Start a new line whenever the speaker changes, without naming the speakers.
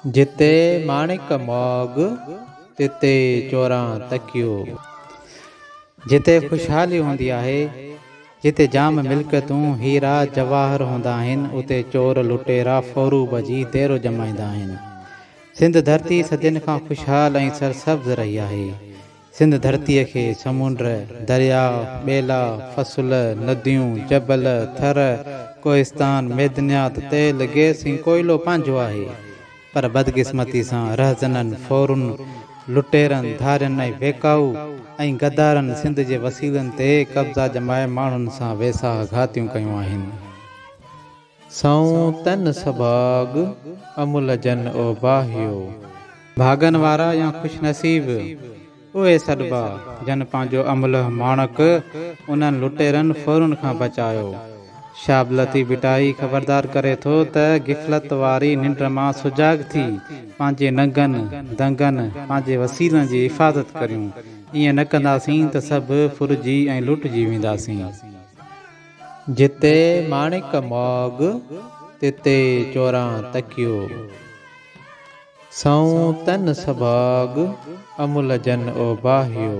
जिते माणिक मोग तिते चोरां तकियो। जिते खुशहाली होंदी आहे, जिते जाम मिल्कियतूं हीरा जवाहर हूंदा आहिनि, उते चोर लुटेरा फ़ौरूब जी देरो जमाईंदा आहिनि। सिंध धरती सदियुनि खां खुशहाल ऐं सरसब्ज़ रही आहे। सिंध धरतीअ खे समुंड, दरिया, ॿेला, फसुल, नदियूं, जबल, थर, कोहिस्तान, मैदनियात, तेल, गैस ऐं कोयलो पंहिंजो आहे। पर बदकिस्मती सां रहज़ननि, फ़ौरुनि, लुटेरनि, धारियनि ऐं बेकाऊ ऐं गद्दारनि सिंध जे वसीलनि ते कब्ज़ा जमाए माण्हुनि सां वेसाह घातियूं कयूं आहिनि। सऊं तन सभाग अमुल जन ओ बाहियो। भागन वारा या खुशनसीब उहे सॾिबा जन पंहिंजो अमुल माणक उन्हनि लुटेरनि फ़ौरुनि खां बचायो। शाबलती बिटाई ख़बरदार करे थो त गिफ़लत वारी निंड मां सुजाग थी पंहिंजे नंगनि दंगनि पंहिंजे वसीलनि जी हिफ़ाज़त करियूं। ईअं न कंदासीं त सभु फुरिजी ऐं लुटिजी वेंदासीं। जिते माणिक मोग तिते चोरां तकियो। सऊं तन सभाग अमुल जन ओ बाहियो।